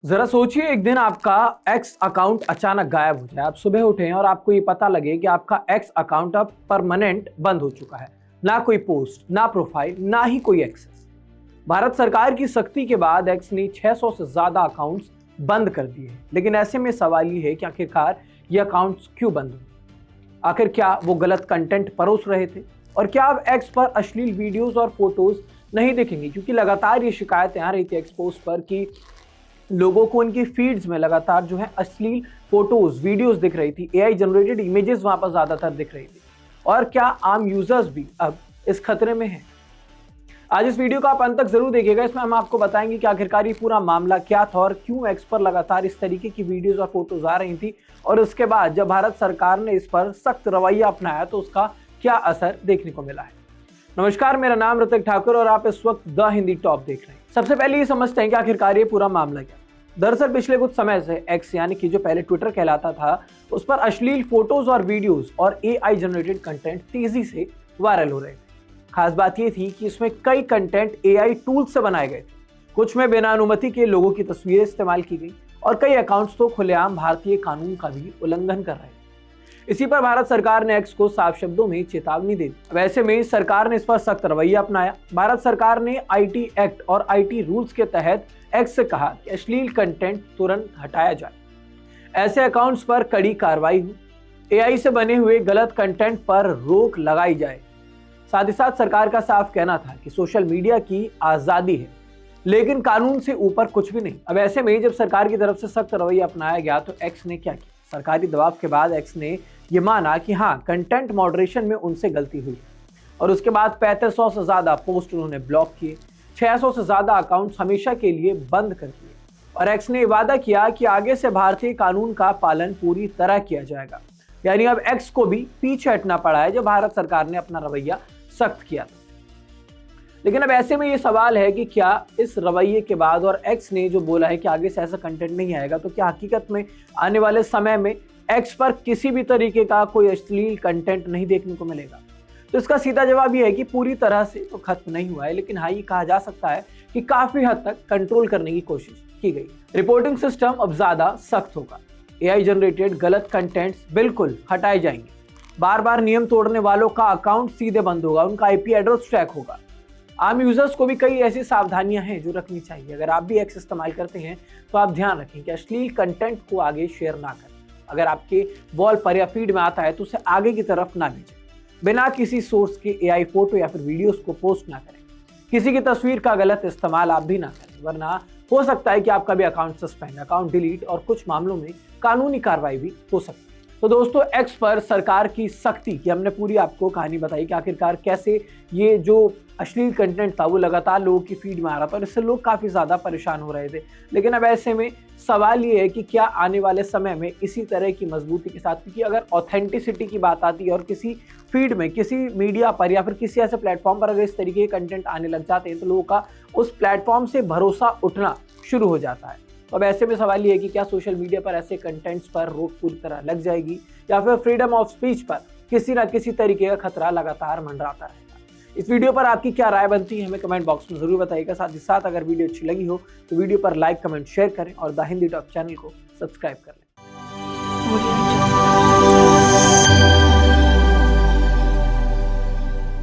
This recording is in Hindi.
जरा सोचिए एक दिन आपका एक्स अकाउंट अचानक गायब हो जाए। आप सुबह उठें और आपको ये पता लगे कि आपका एक्स अकाउंट अब परमानेंट बंद हो चुका है। ना कोई पोस्ट, ना प्रोफाइल, ना ही कोई एक्सेस। भारत सरकार की सख्ती के बाद एक्स ने 600 से ज्यादा अकाउंट्स बंद कर दिए हैं। लेकिन ऐसे में सवाल ये है कि आखिरकार ये अकाउंट्स क्यों बंद हुए? आखिर क्या वो गलत कंटेंट परोस रहे थे? और क्या अब एक्स पर अश्लील वीडियोस और फोटोज नहीं दिखेंगी? क्योंकि लगातार ये शिकायतें आ रही थी एक्स पोस्ट पर कि लोगों को उनकी फीड्स में लगातार जो है अश्लील फोटोज वीडियोस दिख रही थी, एआई जनरेटेड इमेजेस वहां पर ज्यादातर दिख रही थी। और क्या आम यूजर्स भी अब इस खतरे में हैं? आज इस वीडियो को आप अंत तक जरूर देखिएगा। इसमें हम आपको बताएंगे कि आखिरकार ये पूरा मामला क्या था और क्यों एक्स पर लगातार इस तरीके की वीडियोस और फोटोज आ रही थी, और उसके बाद जब भारत सरकार ने इस पर सख्त रवैया अपनाया तो उसका क्या असर देखने को मिला है। नमस्कार, मेरा नाम ऋतिक ठाकुर और आप इस वक्त द हिंदी टॉप देख रहे हैं। सबसे पहले ये समझते हैं कि आखिरकार ये पूरा मामला क्या। दरअसल पिछले कुछ समय से एक्स यानी कि जो पहले ट्विटर कहलाता था, उस पर अश्लील फोटोज और वीडियोस और एआई जनरेटेड कंटेंट तेजी से वायरल हो रहे थे। खास बात ये थी कि इसमें कई कंटेंट एआई टूल से बनाए गए थे। कुछ में बिना अनुमति के लोगों की तस्वीरें इस्तेमाल की गई और कई अकाउंट्स तो खुलेआम भारतीय कानून का भी उल्लंघन कर रहे थे। इसी पर भारत सरकार ने एक्स को साफ शब्दों में चेतावनी दे दी। वैसे में सरकार ने इस पर सख्त रवैया अपनाया। भारत सरकार ने आईटी एक्ट और आईटी रूल्स के तहत एक्स से कहा कि अश्लील कंटेंट तुरंत हटाया जाए, ऐसे अकाउंट्स पर कड़ी कार्रवाई हो, एआई से बने हुए गलत कंटेंट पर रोक लगाई जाए। साथ ही साथ सरकार का साफ कहना था कि सोशल मीडिया की आजादी है, लेकिन कानून से ऊपर कुछ भी नहीं। अब ऐसे में जब सरकार की तरफ से सख्त रवैया अपनाया गया तो एक्स ने क्या किया? सरकारी दबाव के बाद एक्स ने ये माना कि हाँ, कंटेंट मॉडरेशन में उनसे गलती हुई और उसके बाद 3500 से ज्यादा पोस्ट उन्होंने ब्लॉक किए, 600 से ज्यादा अकाउंट्स हमेशा के लिए बंद कर दिए और एक्स ने वादा किया कि आगे से भारतीय कानून का पालन पूरी तरह किया जाएगा। यानी अब एक्स को भी पीछे हटना पड़ा है जब भारत सरकार ने अपना रवैया सख्त किया था। लेकिन अब ऐसे में ये सवाल है कि क्या इस रवैये के बाद और एक्स ने जो बोला है कि आगे से ऐसा कंटेंट नहीं आएगा, तो क्या हकीकत में आने वाले समय में एक्स पर किसी भी तरीके का कोई अश्लील कंटेंट नहीं देखने को मिलेगा? तो इसका सीधा जवाब ये है कि पूरी तरह से तो खत्म नहीं हुआ है, लेकिन हाँ, ये कहा जा सकता है कि काफी हद तक कंट्रोल करने की कोशिश की गई। रिपोर्टिंग सिस्टम अब ज्यादा सख्त होगा, एआई जनरेटेड गलत कंटेंट्स बिल्कुल हटाए जाएंगे, बार बार नियम तोड़ने वालों का अकाउंट सीधे बंद होगा, उनका आईपी एड्रेस ट्रैक होगा। आम यूजर्स को भी कई ऐसी सावधानियां हैं जो रखनी चाहिए। अगर आप भी एक्स इस्तेमाल करते हैं तो आप ध्यान रखें कि अश्लील कंटेंट को आगे शेयर ना करें। अगर आपके वॉल पर या फीड में आता है तो उसे आगे की तरफ ना भेजें। बिना किसी सोर्स के एआई फोटो या फिर वीडियोस को पोस्ट ना करें। किसी की तस्वीर का गलत इस्तेमाल आप भी ना करें, वरना हो सकता है कि आपका भी अकाउंट सस्पेंड, अकाउंट डिलीट और कुछ मामलों में कानूनी कार्रवाई भी हो सकती है। तो दोस्तों, एक्स पर सरकार की सख्ती की हमने पूरी आपको कहानी बताई कि आखिरकार कैसे ये जो अश्लील कंटेंट था वो लगातार लोगों की फीड में आ रहा था और इससे लोग काफ़ी ज़्यादा परेशान हो रहे थे। लेकिन अब ऐसे में सवाल ये है कि क्या आने वाले समय में इसी तरह की मजबूती के साथ, क्योंकि अगर ऑथेंटिसिटी की बात आती है और किसी फीड में, किसी मीडिया पर या फिर किसी ऐसे प्लेटफॉर्म पर अगर इस तरीके के कंटेंट आने लग जाते हैं तो लोगों का उस प्लेटफॉर्म से भरोसा उठना शुरू हो जाता है। तो अब ऐसे में सवाल ये है कि क्या सोशल मीडिया पर ऐसे कंटेंट्स पर रोक पूरी तरह लग जाएगी या फिर फ्रीडम ऑफ स्पीच पर किसी ना किसी तरीके का खतरा लगातार मंडराता रहेगा? इस वीडियो पर आपकी क्या राय बनती है हमें कमेंट बॉक्स में जरूर बताइएगा। साथ ही साथ अगर वीडियो अच्छी लगी हो तो वीडियो पर लाइक, कमेंट, शेयर करें और द हिंदी टॉप चैनल को सब्सक्राइब कर लें।